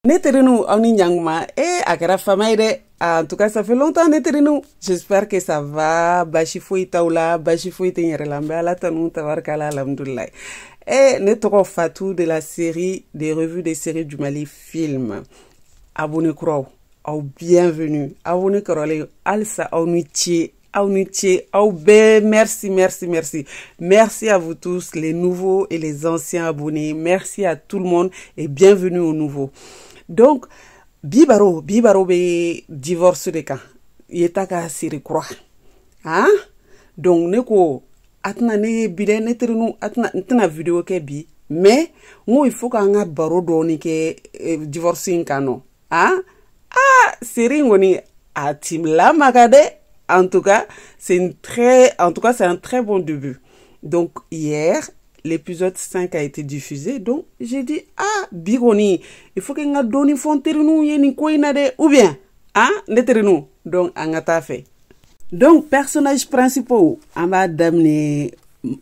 Neterinu Oni Nyangma et Akara Famaide. En tout cas, ça fait longtemps Neterinu. J'espère que ça va. Bashifui Taula, Bashifui Tenyerelambe, Alatanu Tawarkala, Alhamdoulilah. Et Netoro Fatou de la série des revues des séries du Mali Film. Abonnez Kro, au bienvenue. Abonnez Krole, Alsa Aunitié. Merci, merci, merci. Merci à vous tous, les nouveaux et les anciens abonnés. Merci à tout le monde et bienvenue aux nouveaux. Donc, Bibaro be divorce de ka. Yetaka siri croix. Hein? Donc, neko, atna ne bide netrinu, atna vidéo ke bi. Mais, il faut qu'on a baro doni ke divorce inkano. Hein? Ah, siri ngoni atim la magade. En tout cas, c'est un très bon début. Donc, hier, l'épisode 5 a été diffusé. Donc, j'ai dit, ah, Bigoni, il faut qu'on a donné fonterinu, yeni koinade, ou bien, hein, neterinu. Donc, on a fait. Donc, personnages principaux, on va d'amener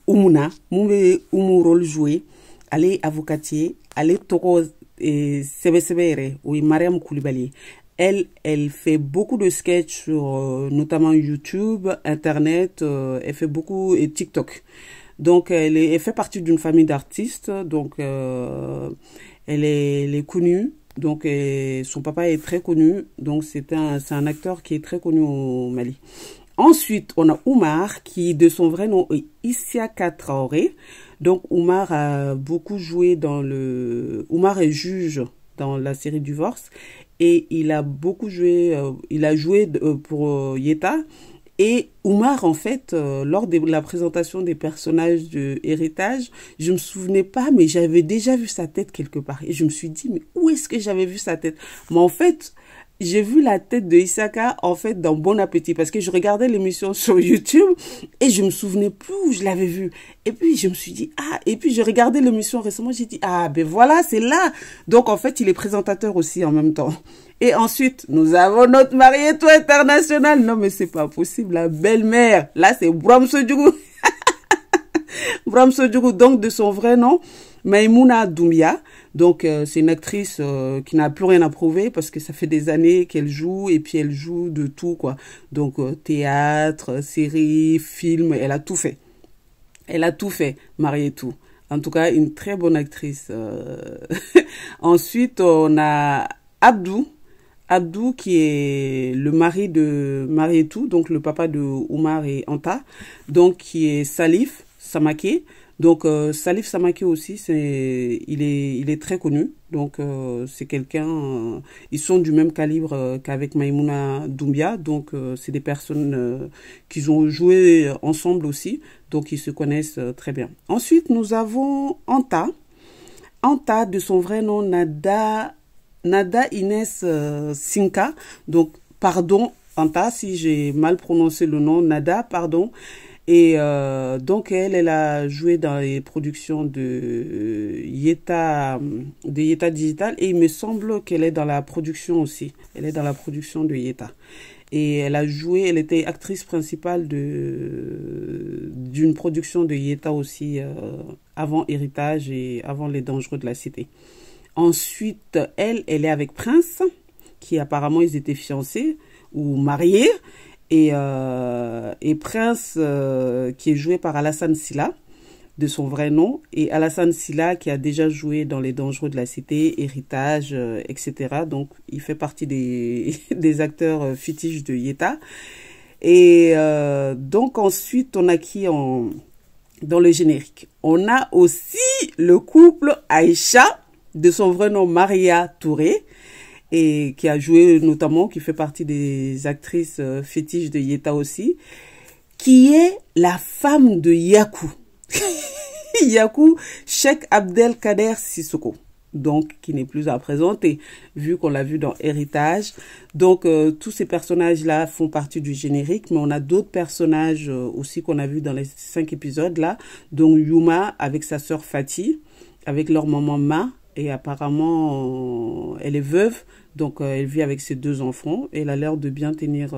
Umuna, Mouve Umu rôle joué, allez avocatier, allez toko sebesebere, oui, Mariam Koulibaly. Elle fait beaucoup de sketchs sur notamment YouTube, Internet, elle fait beaucoup et TikTok. Donc, elle fait partie d'une famille d'artistes. Donc, elle est connue. Donc, son papa est très connu. Donc, c'est un acteur qui est très connu au Mali. Ensuite, on a Oumar, qui de son vrai nom est Isiaka Traoré. Donc, Oumar a beaucoup joué Oumar est juge dans la série Divorce. Et il a beaucoup joué, pour Yeta. Et Oumar, en fait, lors de la présentation des personnages de Héritage, je me souvenais pas, mais j'avais déjà vu sa tête quelque part. Et je me suis dit, mais où est-ce que j'avais vu sa tête? Mais en fait, j'ai vu la tête de Isaka, en fait, dans Bon Appétit, parce que je regardais l'émission sur YouTube et je me souvenais plus où je l'avais vu. Et puis, je me suis dit, ah, et puis je regardais l'émission récemment, j'ai dit, ah, ben voilà, c'est là. Donc, en fait, il est présentateur aussi en même temps. Et ensuite, nous avons notre Marietou international. Non, mais c'est pas possible, la belle-mère. Là, c'est Bramso Djougou. Bramso Djougou, donc, de son vrai nom, Maïmouna Doumbia. Donc, c'est une actrice qui n'a plus rien à prouver parce que ça fait des années qu'elle joue et puis elle joue de tout, quoi. Donc, théâtre, série, film, elle a tout fait. Elle a tout fait, Marietou. En tout cas, une très bonne actrice. Ensuite, on a Abdou. Abdou, qui est le mari de Marietou, donc le papa de Oumar et Anta. Donc, qui est Salif Samaké. Donc, Salif Samaké aussi, il est très connu. Donc, c'est quelqu'un... ils sont du même calibre qu'avec Maïmouna Doumbia. Donc, c'est des personnes qui ont joué ensemble aussi. Donc, ils se connaissent très bien. Ensuite, nous avons Anta. Anta, de son vrai nom, Nada Inès Sinka. Donc, pardon, Anta, si j'ai mal prononcé le nom. Nada, pardon. Et donc, elle a joué dans les productions de Yeta Digital. Et il me semble qu'elle est dans la production aussi. Elle est dans la production de Yeta. Et elle était actrice principale d'une production de Yeta aussi, avant Héritage et avant Les Dangereux de la Cité. Ensuite, elle est avec Prince, qui apparemment ils étaient fiancés ou mariés. Et Prince, qui est joué par Alassane Silla, de son vrai nom. Et Alassane Silla, qui a déjà joué dans Les Dangereux de la Cité, Héritage, etc. Donc, il fait partie des acteurs fétiches de Yeta. Et donc, ensuite, on a qui dans le générique? On a aussi le couple Aïcha, de son vrai nom Maria Touré, et qui a joué notamment, qui fait partie des actrices fétiches de Yeta aussi, qui est la femme de Yakou. Yakou, Cheikh Abdelkader Sissoko. Donc, qui n'est plus à présenter, vu qu'on l'a vu dans Héritage. Donc, tous ces personnages-là font partie du générique, mais on a d'autres personnages aussi qu'on a vus dans les 5 épisodes là. Donc, Yuma avec sa sœur Fatih, avec leur maman Ma, Et apparemment, elle est veuve, donc elle vit avec ses 2 enfants. Elle a l'air de bien tenir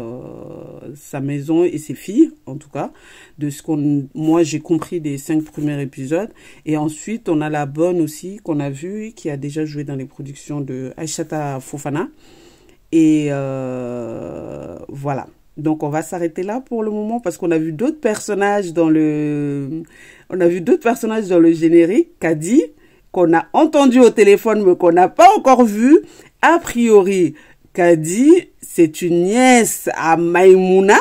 sa maison et ses filles, en tout cas, de ce qu'on, moi j'ai compris des 5 premiers épisodes. Et ensuite, on a la bonne aussi qu'on a vue, qui a déjà joué dans les productions de Aïssata Fofana. Et voilà. Donc on va s'arrêter là pour le moment parce qu'on a vu d'autres personnages dans le, générique. Kadi, qu'on a entendu au téléphone mais qu'on n'a pas encore vu. A priori, Kadi, c'est une nièce à Maïmouna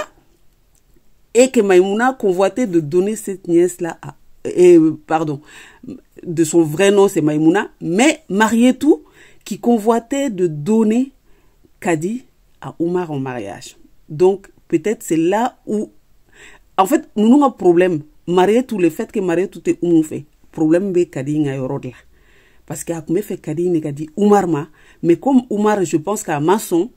et que Maïmouna convoitait de donner cette nièce-là à... pardon, de son vrai nom c'est Maïmouna, mais Marietou qui convoitait de donner Kadi à Oumar en mariage. Donc, peut-être c'est là où... En fait, nous avons un problème. Marietou, le fait que Marietou te Oumou fait. Problème be Kadi nga yorod là. Parce que Akoume fait Kadi ne Kadi Oumar ma. Mais comme Oumar, je pense qu'à maçon,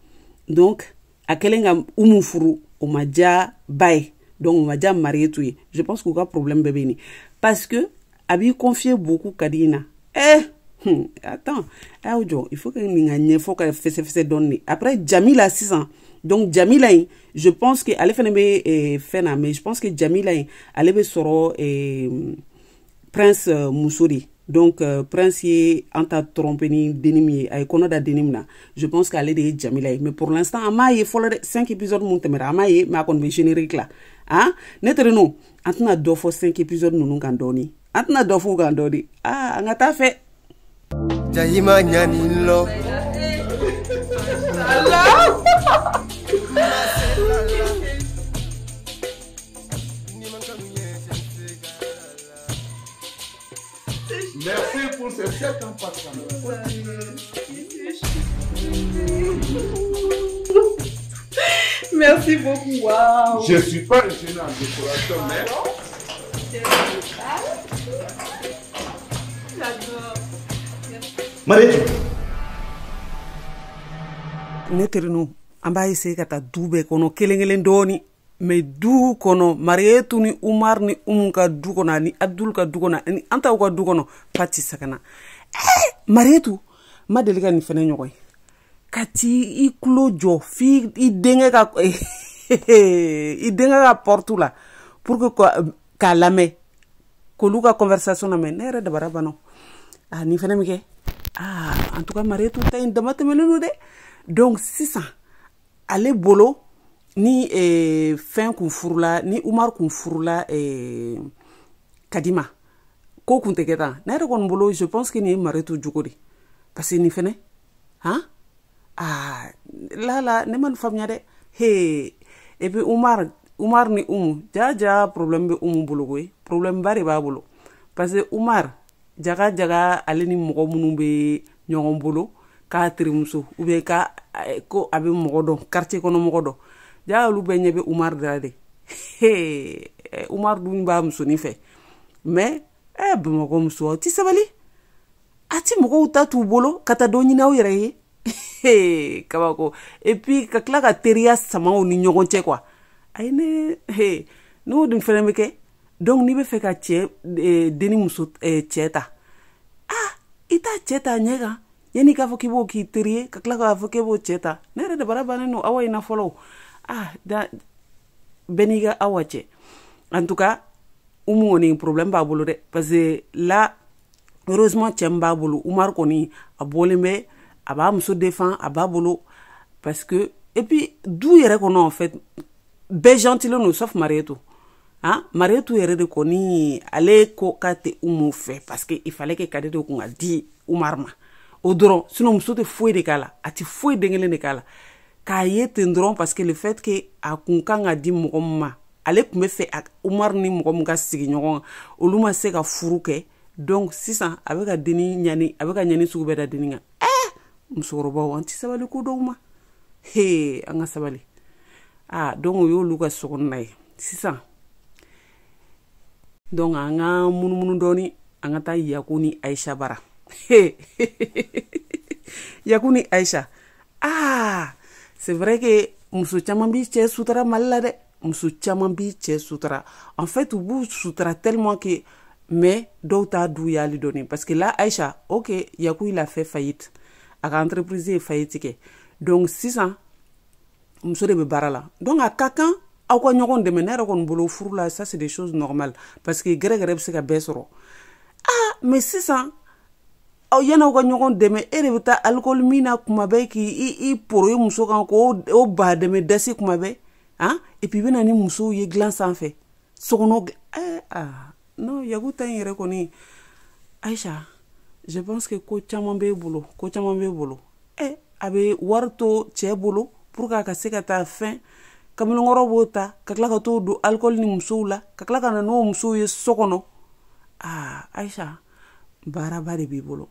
donc, à Kelenga Oumou Furu, on m'a déjà bail. Donc, on m'a déjà Marietou. Je pense qu'il y a un problème bébé ni. Parce que, Abi confié beaucoup Kadi na. Attends. Il faut que nous faut que fait donner. Après, Jamila 600. Donc, Jamila, je pense que elle fait fena, mais je pense que Jamila, elle est soro Prince Moussouri. Donc, Prince est anta trompé ni denimi, ay kono da denimna. Je pense qu'elle est de Jamila. Mais pour l'instant, il faut 5 épisodes montemera. Mais on va générique là. Hein? Netre nous, on a 5 épisodes nous gandoni. On a 2 fois gandoni. Ah, on a ta fait. Jahima nyanilo. Allah. Merci pour ces 7 ans passés. Merci beaucoup. Wow. Je ne suis pas un génie en décoration, mais... J'adore. Marietou. Neterinu, amba essayer kata dube kono kelengelen doni. Mais du kono Marietou ni Oumar ni Oumouka du kono ni Abdul ka du kono ni anta ka du kono pati sakana. Marietou ma delika ni fene nyokoy. Kati I kulo jo fi I denge ka I denge ka portu la pour que ka lame ko luka conversation na men nere de barabano. Ah ni fene mike. Ah en tout cas Marietou ta in damate melunu de. Donc 600 ale bolo ni fin kun furula ni Oumar kun furula Kadima ko kun teketa na re kon bolo je pense que ni Marietou jukodi parce que ni fene hein ah la ne man famnya de he et puis Oumar ni Oumou ja problème be Oumou bolo koy problème bari ba bolo parce que Oumar jaga ale ni mogo munu be nyogon bolo ka trimuso ou bien ka ko abe mogo do quartier kono mogo do ja lu be nyebe Oumar dade Oumar dun ba muso ni fe mais be mogo muso ti sabali ati mogo utatu bolo kata do nyina o yere kabako et puis ka kla ka teria sama o ni nyogonche quoi ayne no dun fele meke donc ni be fe ka che deni muso cheta ita cheta nyega yani ka fo kibo ki terie ka kla ka fo kibo cheta nere de barabane no awa ina follow da beniga awache en tout cas Oumou on a un problème ba bolo de parce que là heureusement tchemba bolo Oumar koni a bolembe aba muso défend aba bolo parce que et puis d'où yere kono en fait be gentil no sauf Marietou hein Marietou yere de koni aller ko kate Oumou fait parce que il fallait que kadete ko ngaldi Oumar ma odron sinon muso te foi de kala ati foi de ngele de kala ka yete ndron parce que le fait que a kunkanga di mogomma ale kume fait Oumar ni mogomga sigi nyogon oluma se ka furu ke donc 600 avec a deni nyani avec a nyani sugu beda deninga musoroba wanti sabali ko dogma anga sabali donc yo luka sokonnay 600 donc anga munu doni anga ta yakuni Aïcha bara yakuni Aïcha c'est vrai que muso chaman bi che sutra malade muso chaman bi che sutra en fait ubu sutra tellement que mais dɔw t'a du y'ale donné parce que là Aïcha ok Yakou il a fait faillite a ka entreprise ye faillite kɛ donc sisan muso de bɛ baara la donc a ka kan aw ka ɲɔgɔn dɛmɛ ne yɛrɛ kɔni bolo furu la ça c'est des choses normales parce que gɛrɛgɛrɛ bɛ se ka bɛɛ sɔrɔ mais sisan aw y'aw ka ɲɔgɔn dɛmɛ e de bɛ taa alcool min na kuma bɛɛ k'i poro ye muso kan k'o ba dɛmɛ dasi kuma bɛɛ et puis i bɛ na ni musow ye dilan sanfɛ sokɔnɔ non Yakou ta in yɛrɛ kɔni Aïcha je pense que ko caman b'e bolo a bɛ wari to cɛ bolo pour que a ka se ka taa fɛn kamalenkɔrɔ b'o ta ka tila ka t'o don alcool ni musow la ka tila ka na n'o musow ye so kɔnɔ Aïcha baaraba de b'i bolo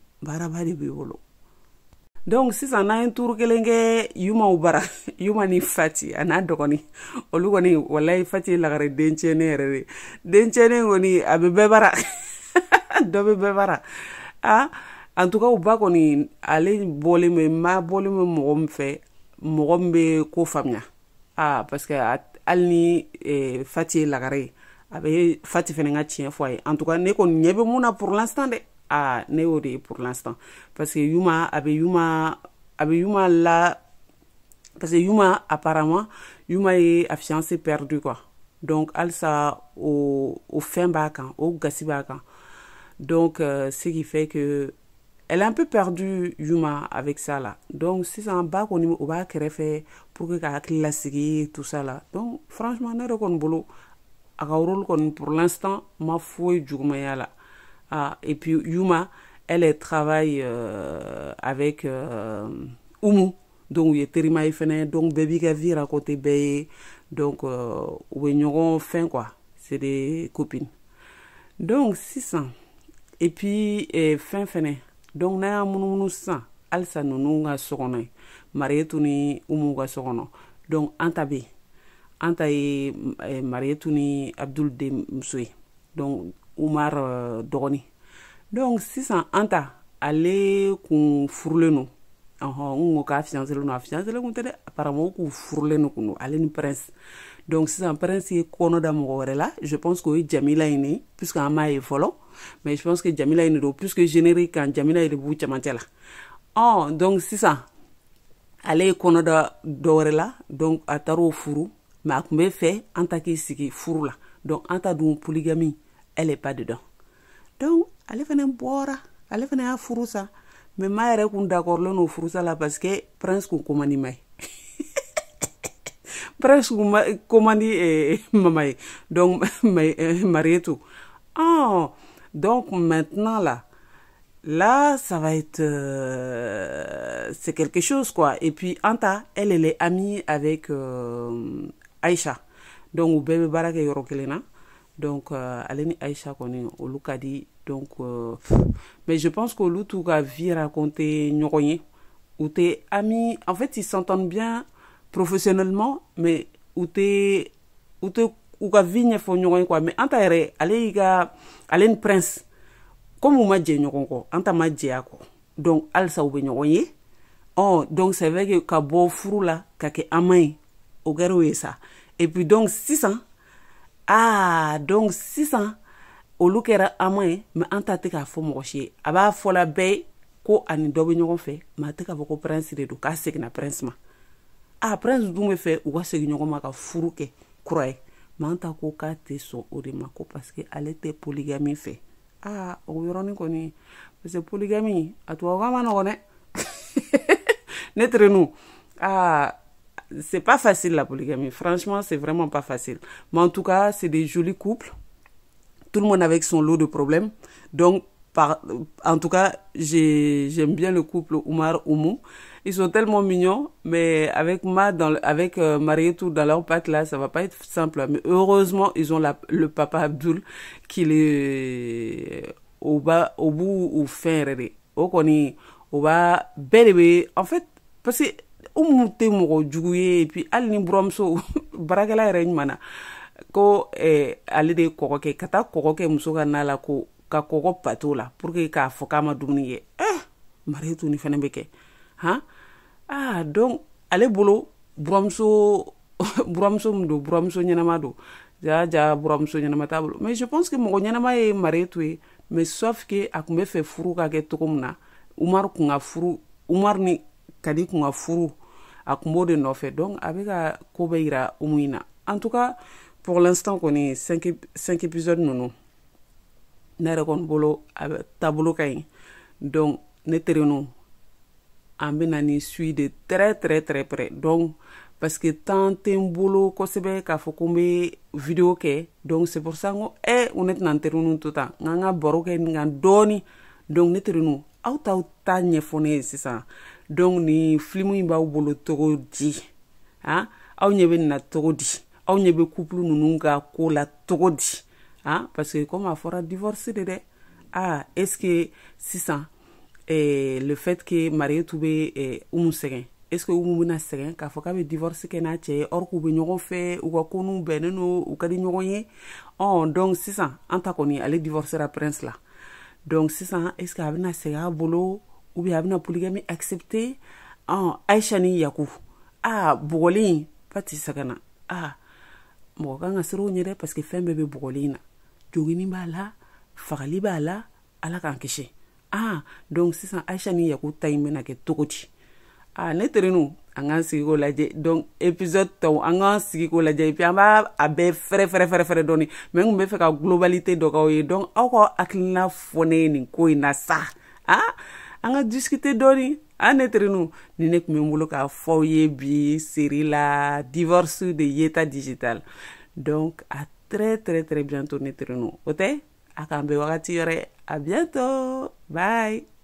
donc sisan n'an ye turu kelen kɛ Yumaw bara Yuma ni Fati a n'a dɔgɔnin olu kɔni walayi Fati ye lagare dencɛnen yɛrɛ de dencɛnen kɔni a bɛ bɛɛ bara dɔ bɛ bɛɛ bara en tout cas u ba kɔni ale bɔlen bɛ mɔgɔ min fɛ mɔgɔ min bɛ ko faamuya parce que hali ni Fati ye lagare ye a bɛ Fati fɛnɛ ka tiɲɛ fɔ a ye en tout cas ne kɔni ɲɛ bɛ mun na pour l'instant dɛ ne y'o de ye pour l'instant parce que Yuma a bɛ Yuma la parce que Yuma apparemment Yuma ye a fiancé perdu quoi donc halisa o fɛn b'a kan o gasi b'a kan donc ce qui fait que elle est un peu perdue Yuma avec ça là donc sisan ba kɔni o b'a kɛrɛfɛ pour que ka hakili lasigi tout ça là donc franchement ne yɛrɛ kɔni bolo a ka rôle kɔni pour l'instant ma foyi jugumaya la et puis Yuma elle travaille avec Umu donc il y a terima ifene donc bébé qui vit à côté bébé donc ou ɲɔgɔn fin quoi c'est des copines donc 600 et puis fin fene donc n'a munumunu san alsa nunu ka sokɔnɔ Marietou ni Umu ka sokɔnɔ donc anta ye Marietou ni Abdul de muso ye donc Umar dɔgɔnin donc sisan anta ale kun furulen no k'a fiancé a fiancé kun tɛ dɛ apparemment k'u furulen no kun ale ni prince donc sisan prince ye kɔnɔ da mɔgɔ wɛrɛ la je pense que o ye Jamila ye ne puisque an m'a ye fɔlɔ mais je pense que Jamila ye ne don puisque générique kan Jamila ye de b'u cɛmancɛ la donc sisan ale ye kɔnɔ da dɔ wɛrɛ la donc a taar'o furu mais a kun bɛ fɛ anta k'i sigi furu la donc anta dun polygamie elle est pas dedans donc ale fana bɔra ale fana y'a furu sa mais ma yɛrɛ kun d'accord le no furu sa la parce que prince kun komandi ma ye prince kun komandi mama ye donc Marietou donc maintenant là ça va être c'est quelque chose quoi et puis Anta elle est amie avec Aïcha donc u bɛɛ bɛ baara kɛ yɔrɔ kelen na donc ale ni Aïcha kɔni olu ka di donc mais je pense qu'olu t'u ka vie raconter ɲɔgɔn ye u tɛ amis en fait ils s'entendent bien professionnellement mais u tɛ u ka vie ɲɛfɔ ɲɔgɔn ye quoi mais Anta yɛrɛ ale ni prince comme u ma jɛ ɲɔgɔn kɔ Anta ma jɛ a kɔ donc halisa u bɛ ɲɔgɔn ye donc c'est vrai que ka bɔ furu la ka kɛ ama ye o kɛra o ye sa et puis donc sisan donc sisan olu kɛra ama ye mais Anta tɛ k'a fɔ mɔgɔ si ye a b'a fɔla bɛɛ ko ani dɔ bɛ ɲɔgɔn fɛ mais a tɛ k'a fɔ ko prince de don k'a seginna prince ma prince dun bɛ fɛ u ka segin ɲɔgɔn ma ka furu kɛ kura ye mais Anta ko k'a tɛ sɔn o de ma ko parce que ale tɛ polygamie fɛ o yɔrɔnin kɔni parce que polygamie a tubabukan ma nɔgɔn dɛ ne tere nu c'est pas facile la polygamie franchement c'est vraiment pas facile mais en tout cas c'est des jolis couples tout le monde avec son lot de problèmes donc en tout cas j'aime bien le couple Umar Umu ils sont tellement mignons mais avec Marietou dans leur pack là ça va pas être simple mais heureusement ils ont le papa Abdul qui les au bout au fin de au koni au bas belle en fait parce que Umu te mɔgɔ jugu ye et puis hali ni buramuso barakɛla yɛrɛ ɲuman ko ale de kɔgɔ kɛ ka taa kɔgɔ kɛ muso ka na la ko ka kɔgɔ pato la pour que k'a fɔ k'a ma dumuni kɛ Marietou ni fana bɛ kɛ donc ale bolo buramuso min don buramuso ɲɛnama don ja buramuso ɲɛnama t'a bolo mais je pense que mɔgɔ ɲɛnama ye Marietou ye mais sauf que a kun bɛ fɛ furu ka kɛ cogo min na Umar kun ka furu Umar ni Kadi kun ka furu a kun b'o de nɔfɛ donc a bɛ ka ko bɛɛ yira Umu in na en tout cas pour l'instant kɔni 5 épisodes ninnu ne yɛrɛ kɔni bolo a bɛ taabolo ka ɲi donc ne terenw an bɛna ni suit de très très très près donc parce que temps tɛ n bolo kosɛbɛ k'a fɔ ko n bɛ vidéo kɛ donc c'est pour ça n ko ne tɛna n terenw to tan n ka baro kɛ nka dɔɔni donc ne terenw aw t'aw ta ɲɛfɔ ne ye sisan donc ni film in b'aw bolo togo di aw ɲɛ bɛ nin na togo di aw ɲɛ bɛ couple ninnu ka ko la togo di parce que comme a fɔra divorce de dɛ est-ce que sisan le fait que Marietou bɛ Umu sɛgɛn est-ce que Umu bɛna sɛgɛn k'a fɔ k'a bɛ divorce kɛ n'a cɛ ye or k'u bɛ ɲɔgɔn fɛ u ka ko n'u bɛnnen don u ka di ɲɔgɔn ye donc sisan an ta kɔni ale divorcera Prince la donc sisan est-ce que a bɛna segin a bolo ou bien a bɛna polygamy accepter Aïcha ni Yaku bugɔlen fa tɛ sɛgɛn na mɔgɔ kan ka siran o ɲɛ dɛ parce que fɛn bɛɛ bɛ bugɔlen na jogini b'a la fagali b'a la Ala k'an kisi donc sisan Aïcha ni Yaku ta in bɛna kɛ cogo di ne terenw an k'an sigi k'o lajɛ donc épisode tɔw an k'an sigi k'o lajɛ et puis an b'a bɛɛ fɛrɛ dɔɔni mais n kun bɛ fɛ ka globalité dɔ k'aw ye donc aw ka hakilina fɔ ne ye nin ko in na sa an ka discuter dɔɔni ne terenw ni ne kun bɛ n bolo k'a fɔ aw ye bi série la divorce de Yeta Digital donc à très très très bientôt ne terenw o tɛ a k'an bɛn wagati wɛrɛ à bientôt bye.